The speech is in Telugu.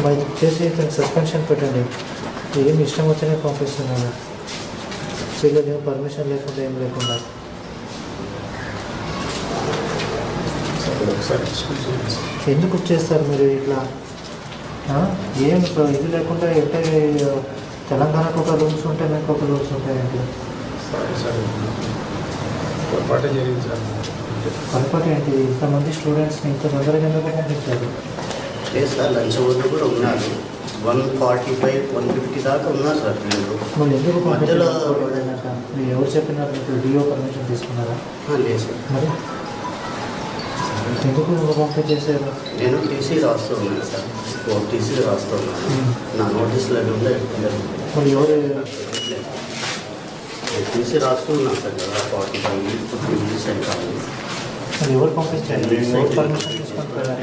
మరి చేసి ఇతను సస్పెన్షన్ పెట్టండి. ఏమి ఇష్టం వచ్చినా పంపిస్తున్నాను. పిల్లలు ఏం పర్మిషన్ లేకుండా ఏం లేకుండా. ఎందుకు చేస్తారు మీరు ఇట్లా? ఏం ఇది లేకుండా అంటే తెలంగాణకు ఒక రూల్స్ ఉంటాయి, మీకు ఒక రూల్స్ ఉంటాయండి. పొరపాటు ఏంటి? ఇంతమంది స్టూడెంట్స్ని ఇంత తొందరగా ఎందుకు పంపించారు? లేదు సార్, లంచ్ వాళ్ళు కూడా ఉన్నారు. 145, 150 దాకా ఉన్నారు సార్ పిల్లలు. వాళ్ళు ఎందుకు మధ్యలో మీరు ఎవరు చెప్పినారు? మీకు డిఓ పర్మిషన్ తీసుకున్నారా? లేదు సార్. మరి ఎందుకు పంపించేసారు? నేను టీసీ రాస్తూ ఉన్నాను సార్, టీసీ రాస్తూ ఉన్నాను. నా నోటీసులు ఉంటే మరి ఎవరు టీసీ రాస్తూ ఉన్నాను సార్ కదా. 45, 50 minutes కాదు. మరి ఎవరు పంపించారు? పర్మిషన్ తీసుకుంటారా?